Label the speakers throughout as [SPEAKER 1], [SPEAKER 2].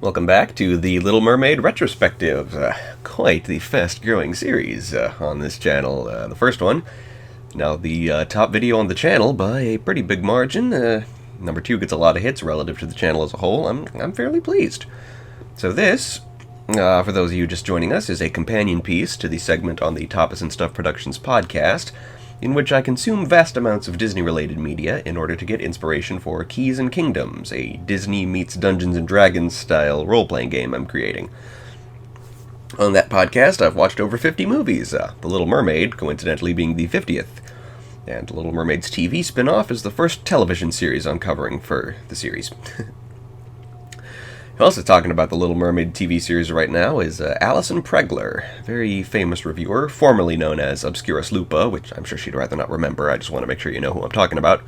[SPEAKER 1] Welcome back to the Little Mermaid Retrospective. Quite the fast-growing series on this channel. The first one, now the top video on the channel by a pretty big margin. Number 2 gets a lot of hits relative to the channel as a whole. I'm fairly pleased. So this, for those of you just joining us, is a companion piece to the segment on the TAPAS and Stuff Productions podcast, in which I consume vast amounts of Disney-related media in order to get inspiration for Keys and Kingdoms, a Disney meets Dungeons & Dragons style role-playing game I'm creating. On that podcast, I've watched over 50 movies, The Little Mermaid coincidentally being the 50th, and Little Mermaid's TV spin-off is the first television series I'm covering for the series. Also talking about the Little Mermaid TV series right now is Alison Pregler, very famous reviewer, formerly known as Obscurus Lupa, which I'm sure she'd rather not remember. I just want to make sure you know who I'm talking about.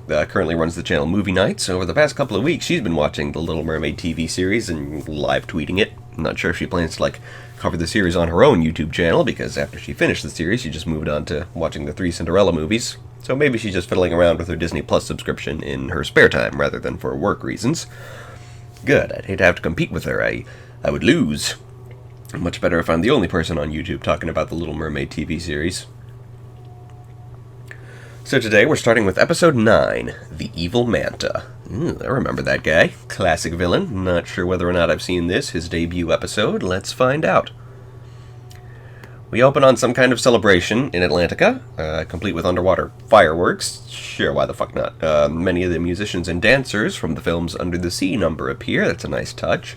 [SPEAKER 1] Currently runs the channel Movie Nights. Over the past couple of weeks, she's been watching the Little Mermaid TV series and live tweeting it. I'm not sure if she plans to cover the series on her own YouTube channel, because after she finished the series, she just moved on to watching the 3 Cinderella movies. So maybe she's just fiddling around with her Disney Plus subscription in her spare time rather than for work reasons. Good, I'd hate to have to compete with her. I would lose. Much better if I'm the only person on YouTube talking about the Little Mermaid TV series. So today we're starting with episode 9, The Evil Manta. I remember that guy. Classic villain. Not sure whether or not I've seen his debut episode. Let's find out. We open on some kind of celebration in Atlantica, complete with underwater fireworks. Sure, why the fuck not? Many of the musicians and dancers from the film's Under the Sea number appear. That's a nice touch.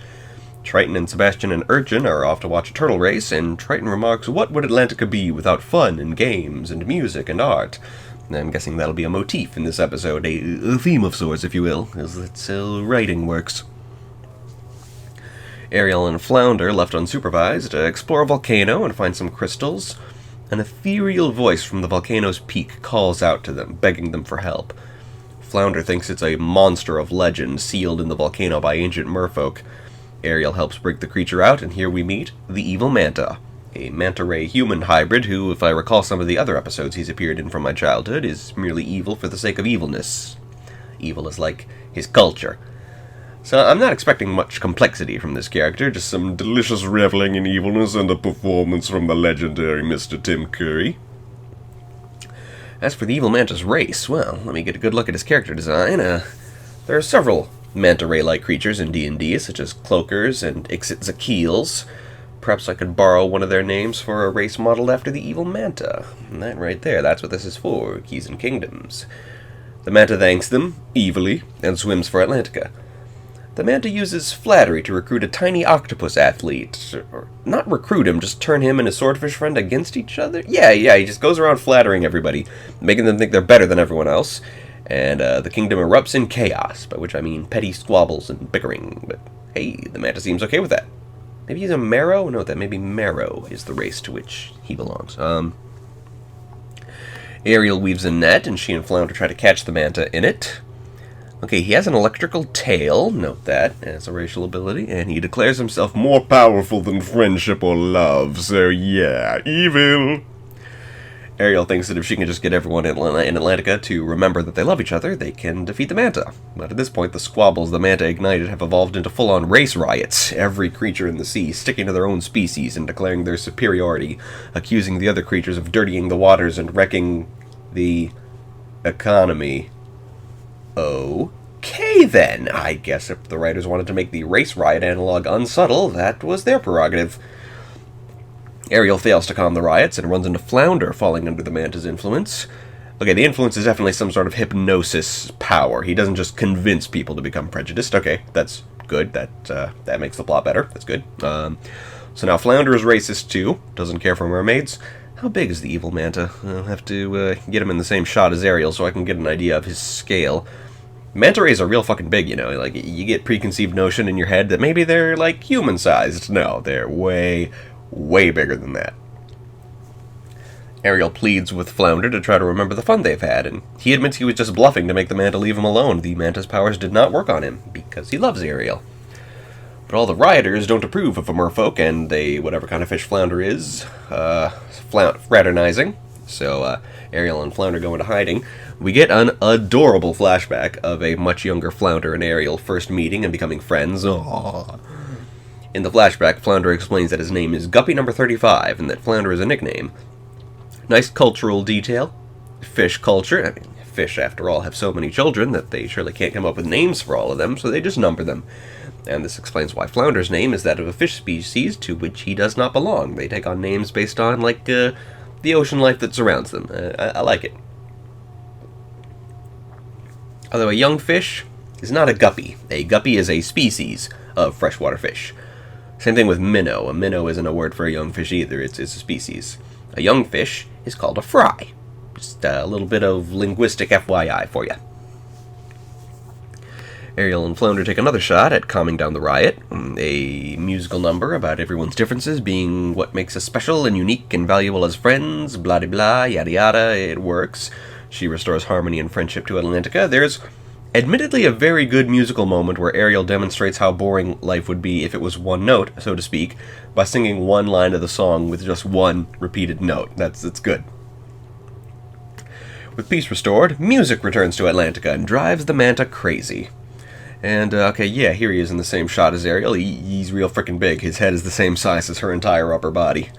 [SPEAKER 1] Triton and Sebastian and Urchin are off to watch a turtle race, and Triton remarks, "What would Atlantica be without fun and games and music and art?" And I'm guessing that'll be a motif in this episode, a theme of sorts, if you will, as that's how writing works. Ariel and Flounder, left unsupervised, explore a volcano and find some crystals. An ethereal voice from the volcano's peak calls out to them, begging them for help. Flounder thinks it's a monster of legend sealed in the volcano by ancient merfolk. Ariel helps break the creature out, and here we meet the Evil Manta, a manta-ray human hybrid who, if I recall some of the other episodes he's appeared in from my childhood, is merely evil for the sake of evilness. Evil is like his culture. So I'm not expecting much complexity from this character, just some delicious reveling in evilness and a performance from the legendary Mr. Tim Curry. As for the Evil Manta's race, well, let me get a good look at his character design. There are several manta-ray-like creatures in D&D, such as Cloakers and Ixit-Zakiels. Perhaps I could borrow one of their names for a race modeled after the Evil Manta. And that right there, that's what this is for, Keys and Kingdoms. The Manta thanks them, evilly, and swims for Atlantica. The Manta uses flattery to recruit a tiny octopus athlete. Or not recruit him, just turn him and his swordfish friend against each other? Yeah, he just goes around flattering everybody, making them think they're better than everyone else. And the kingdom erupts in chaos, by which I mean petty squabbles and bickering. But hey, the Manta seems okay with that. Maybe he's a Marrow? No, that maybe Marrow is the race to which he belongs. Ariel weaves a net, and she and Flounder try to catch the Manta in it. Okay, he has an electrical tail, note that, as a racial ability, and he declares himself more powerful than friendship or love, so yeah, evil! Ariel thinks that if she can just get everyone in Atlantica to remember that they love each other, they can defeat the Manta. But at this point, the squabbles the Manta ignited have evolved into full-on race riots, every creature in the sea sticking to their own species and declaring their superiority, accusing the other creatures of dirtying the waters and wrecking the economy. Okay, then. I guess if the writers wanted to make the race riot analog unsubtle, that was their prerogative. Ariel fails to calm the riots and runs into Flounder, falling under the Manta's influence. Okay, the influence is definitely some sort of hypnosis power. He doesn't just convince people to become prejudiced. Okay, that's good. That makes the plot better. That's good. So now Flounder is racist too. Doesn't care for mermaids. How big is the Evil Manta? I'll have to get him in the same shot as Ariel so I can get an idea of his scale. Manta rays are real fucking big, you know. Like, you get preconceived notion in your head that maybe they're, like, human-sized. No, they're way, way bigger than that. Ariel pleads with Flounder to try to remember the fun they've had, and he admits he was just bluffing to make the Manta leave him alone. The Manta's powers did not work on him, because he loves Ariel. But all the rioters don't approve of a merfolk, and they, whatever kind of fish Flounder is, fraternizing. So Ariel and Flounder go into hiding. We get an adorable flashback of a much younger Flounder and Ariel first meeting and becoming friends. Aww. In the flashback, Flounder explains that his name is Guppy number 35 and that Flounder is a nickname. Nice cultural detail. Fish culture. I mean, fish, after all, have so many children that they surely can't come up with names for all of them, so they just number them. And this explains why Flounder's name is that of a fish species to which he does not belong. They take on names based on, the ocean life that surrounds them. I like it. Although a young fish is not a guppy. A guppy is a species of freshwater fish. Same thing with minnow. A minnow isn't a word for a young fish either. It's a species. A young fish is called a fry. Just a little bit of linguistic FYI for you. Ariel and Flounder take another shot at calming down the riot. A musical number about everyone's differences being what makes us special and unique and valuable as friends, blah blah blah, yada yada. It works. She restores harmony and friendship to Atlantica. There's admittedly a very good musical moment where Ariel demonstrates how boring life would be if it was one note, so to speak, by singing one line of the song with just one repeated note. That's good. With peace restored, music returns to Atlantica and drives the Manta crazy. And, here he is in the same shot as Ariel. He's real frickin' big. His head is the same size as her entire upper body.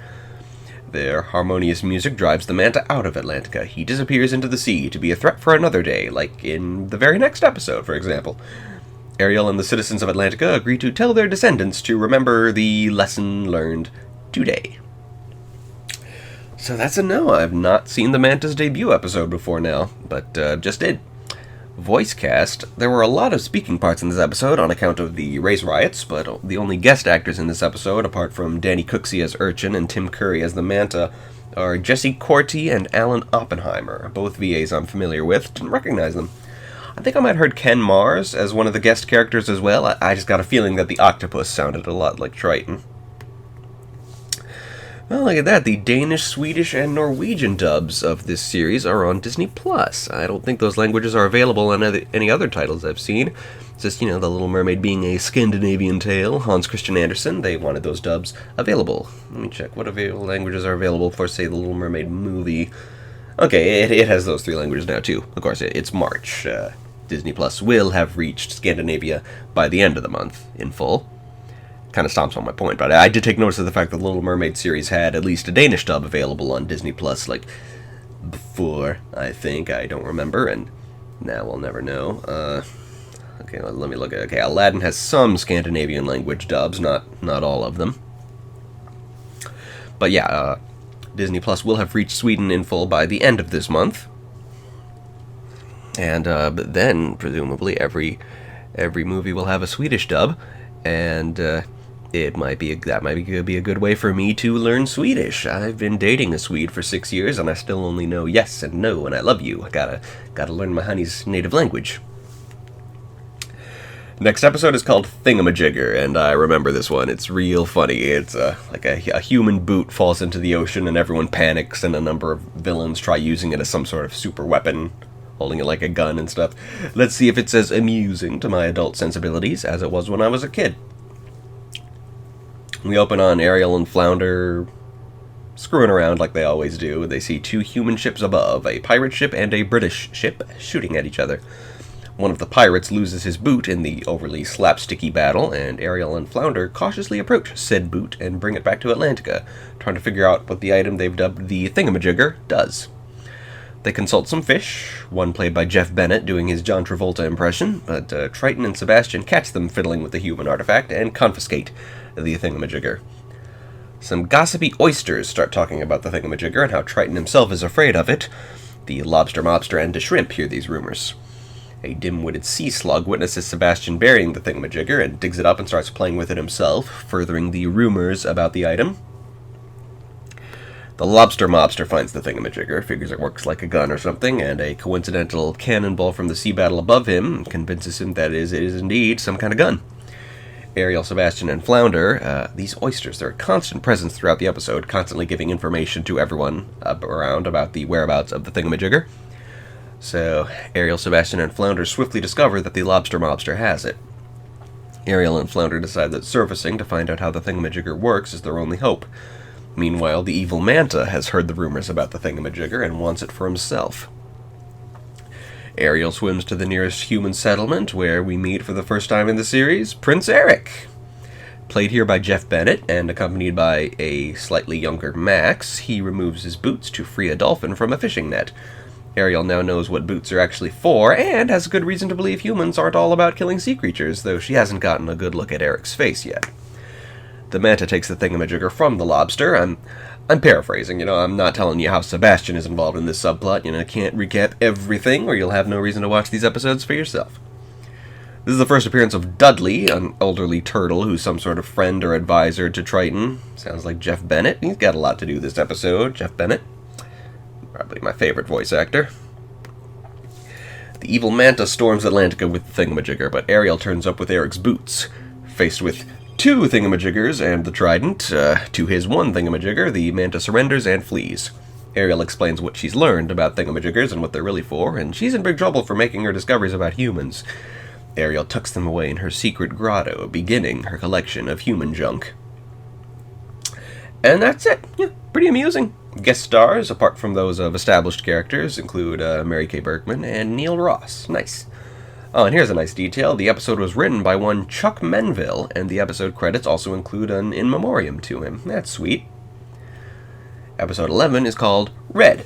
[SPEAKER 1] Their harmonious music drives the Manta out of Atlantica. He disappears into the sea to be a threat for another day, like in the very next episode, for example. Ariel and the citizens of Atlantica agree to tell their descendants to remember the lesson learned today. So that's a no. I've not seen the Manta's debut episode before now, but just did. Voice cast. There were a lot of speaking parts in this episode on account of the race riots, but the only guest actors in this episode, apart from Danny Cooksey as Urchin and Tim Curry as the Manta, are Jesse Corti and Alan Oppenheimer, both VAs I'm familiar with. Didn't recognize them. I think I might have heard Ken Mars as one of the guest characters as well. I just got a feeling that the octopus sounded a lot like Triton. Well, look at that. The Danish, Swedish, and Norwegian dubs of this series are on Disney+. I don't think those languages are available on any other titles I've seen. It's just, The Little Mermaid being a Scandinavian tale, Hans Christian Andersen, they wanted those dubs available. Let me check. What languages are available for, say, the Little Mermaid movie? Okay, it has those 3 languages now, too. Of course, it's March. Disney Plus will have reached Scandinavia by the end of the month in full. Kind of stomps on my point, but I did take notice of the fact that the Little Mermaid series had at least a Danish dub available on Disney Plus, before, I think. I don't remember, and now we'll never know. Okay, let me look at it. Okay, Aladdin has some Scandinavian language dubs, not all of them. But yeah, Disney Plus will have reached Sweden in full by the end of this month. And but then, presumably, every movie will have a Swedish dub, and that might be a good way for me to learn Swedish. I've been dating a Swede for 6 years, and I still only know yes and no and I love you. I gotta learn my honey's native language. Next episode is called Thingamajigger, and I remember this one. It's real funny. It's like a human boot falls into the ocean, and everyone panics, and a number of villains try using it as some sort of super weapon, holding it like a gun and stuff. Let's see if it's as amusing to my adult sensibilities as it was when I was a kid. We open on Ariel and Flounder screwing around like they always do. They see 2 human ships above, a pirate ship and a British ship, shooting at each other. One of the pirates loses his boot in the overly slapsticky battle, and Ariel and Flounder cautiously approach said boot and bring it back to Atlantica, trying to figure out what the item they've dubbed the Thingamajigger does. They consult some fish, one played by Jeff Bennett doing his John Travolta impression, but Triton and Sebastian catch them fiddling with the human artifact and confiscate the Thingamajigger. Some gossipy oysters start talking about the Thingamajigger and how Triton himself is afraid of it. The lobster mobster and the shrimp hear these rumors. A dim-witted sea slug witnesses Sebastian burying the Thingamajigger and digs it up and starts playing with it himself, furthering the rumors about the item. The lobster mobster finds the Thingamajigger, figures it works like a gun or something, and a coincidental cannonball from the sea battle above him convinces him that it is indeed some kind of gun. Ariel, Sebastian, and Flounder, these oysters, they're a constant presence throughout the episode, constantly giving information to everyone around about the whereabouts of the Thingamajigger. So, Ariel, Sebastian, and Flounder swiftly discover that the lobster mobster has it. Ariel and Flounder decide that surfacing to find out how the Thingamajigger works is their only hope. Meanwhile, the evil Manta has heard the rumors about the Thingamajigger and wants it for himself. Ariel swims to the nearest human settlement, where we meet for the first time in the series, Prince Eric. Played here by Jeff Bennett and accompanied by a slightly younger Max, he removes his boots to free a dolphin from a fishing net. Ariel now knows what boots are actually for, and has good reason to believe humans aren't all about killing sea creatures, though she hasn't gotten a good look at Eric's face yet. The Manta takes the Thingamajigger from the lobster. I'm paraphrasing, I'm not telling you how Sebastian is involved in this subplot. I can't recap everything, or you'll have no reason to watch these episodes for yourself. This is the first appearance of Dudley, an elderly turtle who's some sort of friend or advisor to Triton. Sounds like Jeff Bennett. He's got a lot to do this episode, Jeff Bennett. Probably my favorite voice actor. The evil Manta storms Atlantica with the Thingamajigger, but Ariel turns up with Eric's boots. Faced with 2 Thingamajiggers and the trident, to his 1 Thingamajigger, the Manta surrenders and flees. Ariel explains what she's learned about Thingamajiggers and what they're really for, and she's in big trouble for making her discoveries about humans. Ariel tucks them away in her secret grotto, beginning her collection of human junk. And that's it. Yeah, pretty amusing. Guest stars, apart from those of established characters, include Mary Kay Bergman and Neil Ross. Nice. Oh, and here's a nice detail. The episode was written by one Chuck Menville, and the episode credits also include an in memoriam to him. That's sweet. Episode 11 is called Red.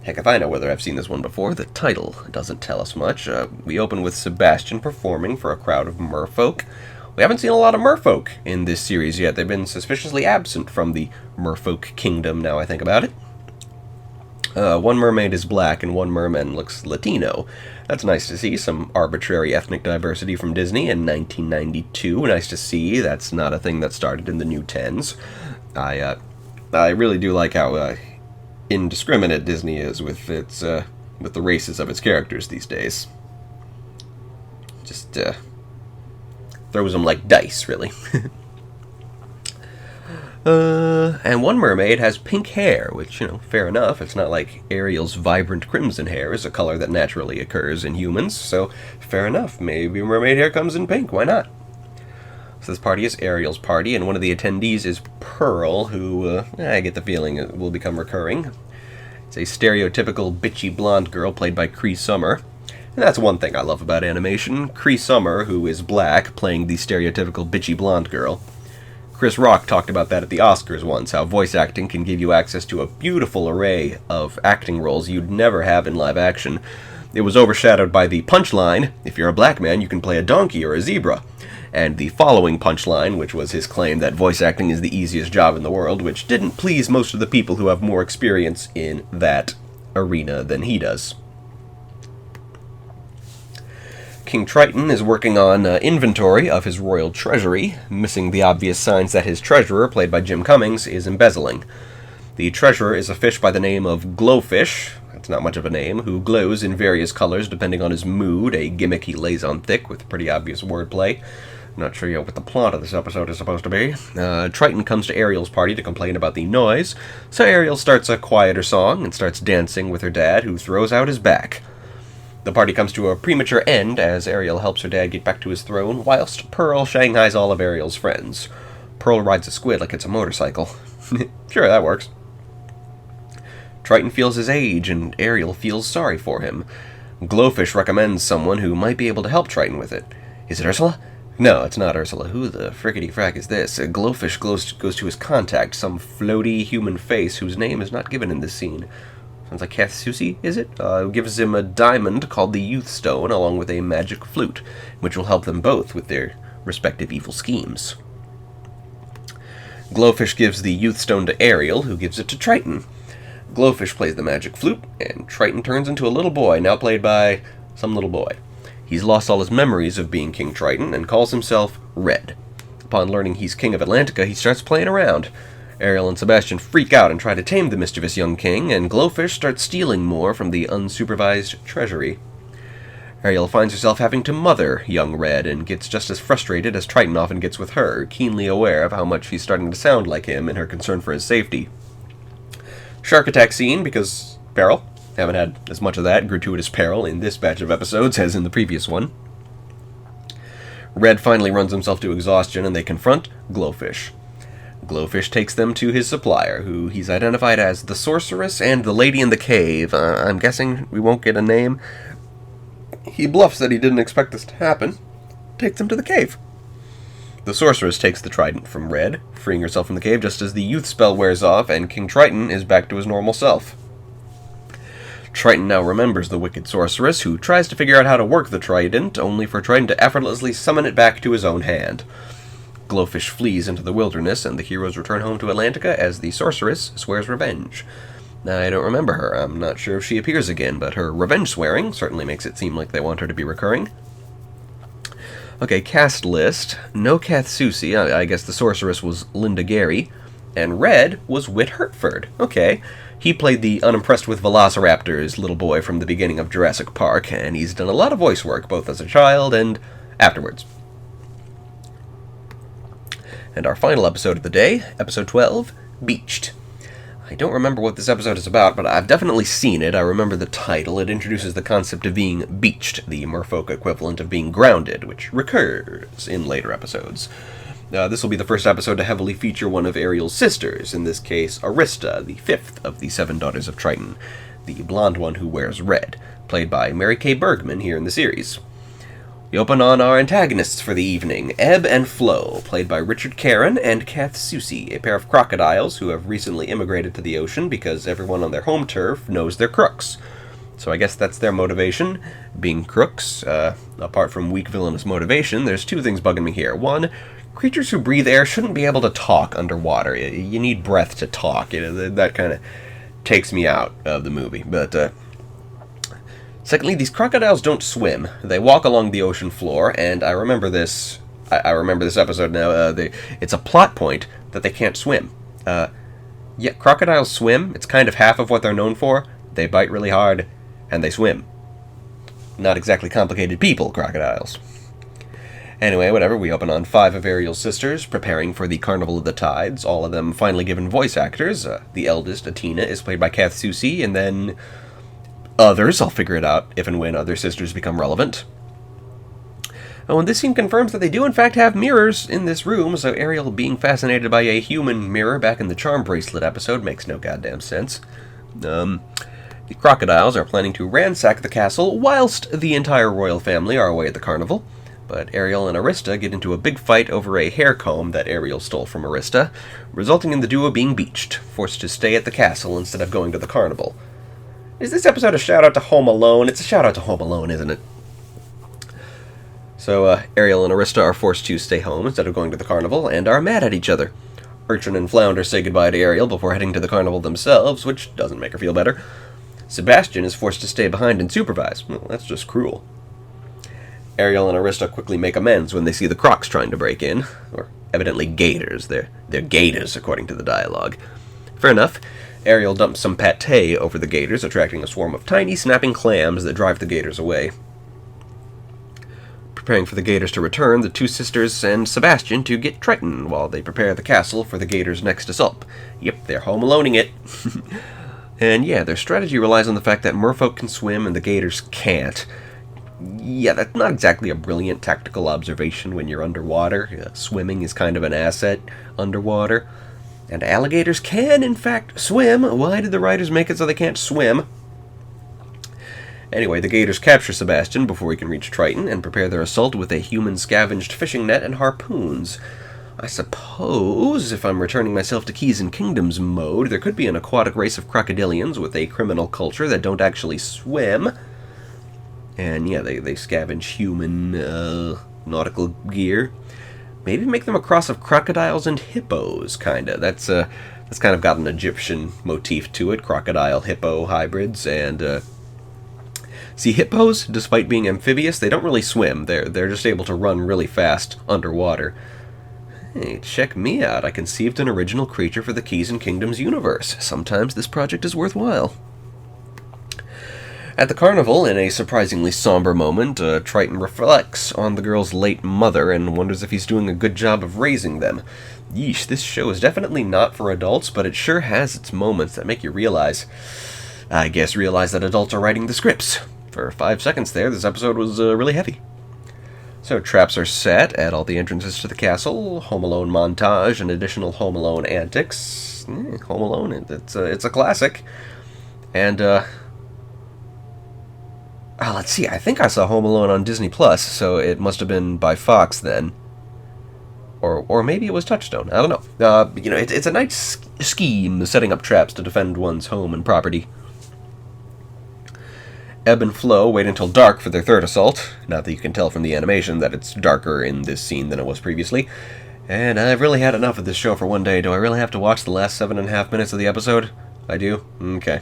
[SPEAKER 1] Heck, if I know whether I've seen this one before, the title doesn't tell us much. We open with Sebastian performing for a crowd of merfolk. We haven't seen a lot of merfolk in this series yet. They've been suspiciously absent from the merfolk kingdom, now I think about it. One mermaid is black and one merman looks Latino. That's nice to see, some arbitrary ethnic diversity from Disney in 1992. Nice to see. That's not a thing that started in the new 10s. I really do like how indiscriminate Disney is with its with the races of its characters these days. Just throws them like dice, really. And one mermaid has pink hair, which, fair enough. It's not like Ariel's vibrant crimson hair is a color that naturally occurs in humans, so fair enough. Maybe mermaid hair comes in pink, why not? So this party is Ariel's party, and one of the attendees is Pearl, who, I get the feeling it will become recurring. It's a stereotypical bitchy blonde girl played by Cree Summer. And that's one thing I love about animation. Cree Summer, who is black, playing the stereotypical bitchy blonde girl. Chris Rock talked about that at the Oscars once, how voice acting can give you access to a beautiful array of acting roles you'd never have in live action. It was overshadowed by the punchline, if you're a black man, you can play a donkey or a zebra. And the following punchline, which was his claim that voice acting is the easiest job in the world, which didn't please most of the people who have more experience in that arena than he does. King Triton is working on inventory of his royal treasury, missing the obvious signs that his treasurer, played by Jim Cummings, is embezzling. The treasurer is a fish by the name of Glowfish, that's not much of a name, who glows in various colors depending on his mood, a gimmick he lays on thick with pretty obvious wordplay. Not sure yet what the plot of this episode is supposed to be. Triton comes to Ariel's party to complain about the noise, so Ariel starts a quieter song and starts dancing with her dad, who throws out his back. The party comes to a premature end as Ariel helps her dad get back to his throne, whilst Pearl shanghais all of Ariel's friends. Pearl rides a squid like it's a motorcycle. Sure, that works. Triton feels his age, and Ariel feels sorry for him. Glowfish recommends someone who might be able to help Triton with it. Is it Ursula? No, it's not Ursula. Who the frickety-frack is this? Glowfish goes to his contact, some floaty human face whose name is not given in this scene. Sounds like Kath Susi, is it? Gives him a diamond called the Youth Stone, along with a magic flute, which will help them both with their respective evil schemes. Glowfish gives the Youth Stone to Ariel, who gives it to Triton. Glowfish plays the magic flute, and Triton turns into a little boy, now played by some little boy. He's lost all his memories of being King Triton, and calls himself Red. Upon learning he's King of Atlantica, he starts playing around. Ariel and Sebastian freak out and try to tame the mischievous young king, and Glowfish starts stealing more from the unsupervised treasury. Ariel finds herself having to mother young Red, and gets just as frustrated as Triton often gets with her, keenly aware of how much she's starting to sound like him in her concern for his safety. Shark attack scene, because peril. Haven't had as much of that gratuitous peril in this batch of episodes as in the previous one. Red finally runs himself to exhaustion, and they confront Glowfish. Glowfish takes them to his supplier, who he's identified as the Sorceress and the Lady in the Cave. I'm guessing we won't get a name. He bluffs that he didn't expect this to happen. Takes them to the cave. The sorceress takes the trident from Red, freeing herself from the cave just as the youth spell wears off and King Triton is back to his normal self. Triton now remembers the wicked sorceress, who tries to figure out how to work the trident, only for Triton to effortlessly summon it back to his own hand. Glowfish flees into the wilderness, and the heroes return home to Atlantica as the sorceress swears revenge. I don't remember her. I'm not sure if she appears again, but her revenge swearing certainly makes it seem like they want her to be recurring. Okay, cast list. No Kath Soucie. I guess the sorceress was Linda Gary. And Red was Whit Hertford. Okay. He played the unimpressed with velociraptors little boy from the beginning of Jurassic Park, and he's done a lot of voice work, both as a child and afterwards. And our final episode of the day, episode 12, Beached. I don't remember what this episode is about, but I've definitely seen it. I remember the title. It introduces the concept of being beached, the merfolk equivalent of being grounded, which recurs in later episodes. This will be the first episode to heavily feature one of Ariel's sisters, in this case Arista, the fifth of the seven daughters of Triton, the blonde one who wears red, played by Mary Kay Bergman here in the series. We open on our antagonists for the evening, Ebb and Flo, played by Richard Caron and Kath Soucie, a pair of crocodiles who have recently immigrated to the ocean because everyone on their home turf knows they're crooks. So I guess that's their motivation, being crooks. Apart from weak villainous motivation, there's two things bugging me here. One, creatures who breathe air shouldn't be able to talk underwater. You need breath to talk. That kind of takes me out of the movie. But secondly, these crocodiles don't swim. They walk along the ocean floor, and I remember this. I remember this episode now. It's a plot point that they can't swim. Yeah, crocodiles swim. It's kind of half of what they're known for. They bite really hard, and they swim. Not exactly complicated people, crocodiles. Anyway, whatever, we open on 5 of Ariel's sisters, preparing for the Carnival of the Tides, all of them finally given voice actors. The eldest, Atina, is played by Kath Soucie, and then others. I'll figure it out if and when other sisters become relevant. Oh, and this scene confirms that they do in fact have mirrors in this room, so Ariel being fascinated by a human mirror back in the Charm Bracelet episode makes no goddamn sense. The crocodiles are planning to ransack the castle whilst the entire royal family are away at the carnival. But Ariel and Arista get into a big fight over a hair comb that Ariel stole from Arista, resulting in the duo being beached, forced to stay at the castle instead of going to the carnival. Is this episode a shout-out to Home Alone? It's a shout-out to Home Alone, isn't it? So, Ariel and Arista are forced to stay home instead of going to the carnival, and are mad at each other. Urchin and Flounder say goodbye to Ariel before heading to the carnival themselves, which doesn't make her feel better. Sebastian is forced to stay behind and supervise. Well, that's just cruel. Ariel and Arista quickly make amends when they see the crocs trying to break in. Or evidently gators. They're gators, according to the dialogue. Fair enough. Ariel dumps some pâté over the gators, attracting a swarm of tiny, snapping clams that drive the gators away. Preparing for the gators to return, the two sisters send Sebastian to get Triton while they prepare the castle for the gators' next assault. Yep, they're home aloneing it. And yeah, their strategy relies on the fact that merfolk can swim and the gators can't. Yeah, that's not exactly a brilliant tactical observation when you're underwater. Swimming is kind of an asset underwater. And alligators can, in fact, swim. Why did the writers make it so they can't swim? Anyway, the gators capture Sebastian before he can reach Triton and prepare their assault with a human-scavenged fishing net and harpoons. I suppose, if I'm returning myself to Keys and Kingdoms mode, there could be an aquatic race of crocodilians with a criminal culture that don't actually swim. And yeah, they scavenge human nautical gear. Maybe make them a cross of crocodiles and hippos, kinda. That's kind of got an Egyptian motif to it, crocodile-hippo hybrids. And see, hippos, despite being amphibious, they don't really swim. They're just able to run really fast underwater. Hey, check me out. I conceived an original creature for the Keys and Kingdoms universe. Sometimes this project is worthwhile. At the carnival, in a surprisingly somber moment, Triton reflects on the girl's late mother and wonders if he's doing a good job of raising them. Yeesh, this show is definitely not for adults, but it sure has its moments that make you realize that adults are writing the scripts. For 5 seconds there, this episode was really heavy. So traps are set at all the entrances to the castle, Home Alone montage, and additional Home Alone antics. Home Alone, it's a classic. And, let's see, I think I saw Home Alone on Disney+, so it must have been by Fox then. Or maybe it was Touchstone. I don't know. It's a nice scheme, setting up traps to defend one's home and property. Ebb and Flow wait until dark for their third assault. Not that you can tell from the animation that it's darker in this scene than it was previously. And I've really had enough of this show for one day. Do I really have to watch the last 7.5 minutes of the episode? I do? Okay.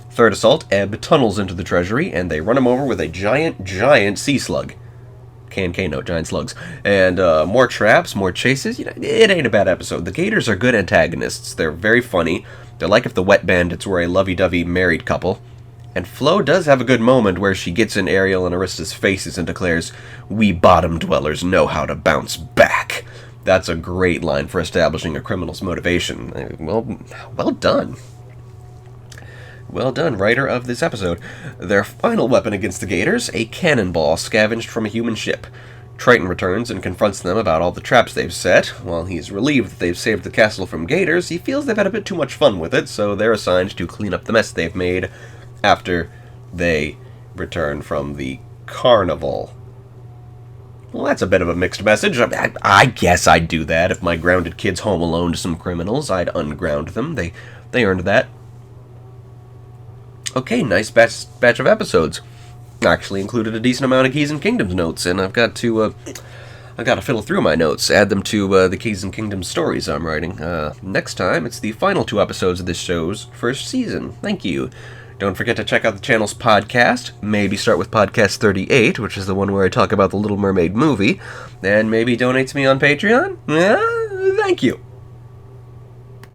[SPEAKER 1] Third assault, Ebb tunnels into the treasury, and they run him over with a giant sea slug. K-note, giant slugs. And more traps, more chases. It ain't a bad episode. The Gators are good antagonists. They're very funny. They're like if the Wet Bandits were a lovey-dovey married couple. And Flo does have a good moment where she gets in Ariel and Arista's faces and declares, "We bottom dwellers know how to bounce back." That's a great line for establishing a criminal's motivation. Well done. Well done, writer of this episode. Their final weapon against the Gators, a cannonball scavenged from a human ship. Triton returns and confronts them about all the traps they've set. While he's relieved that they've saved the castle from Gators, he feels they've had a bit too much fun with it, so they're assigned to clean up the mess they've made after they return from the carnival. Well, that's a bit of a mixed message. I guess I'd do that if my grounded kids home alone to some criminals. I'd unground them. They earned that. Okay, nice batch of episodes. Actually included a decent amount of Keys and Kingdoms notes, and I've got to fiddle through my notes, add them to the Keys and Kingdoms stories I'm writing. Next time, it's the final 2 episodes of this show's first season. Thank you. Don't forget to check out the channel's podcast. Maybe start with podcast 38, which is the one where I talk about the Little Mermaid movie, and maybe donate to me on Patreon. Thank you.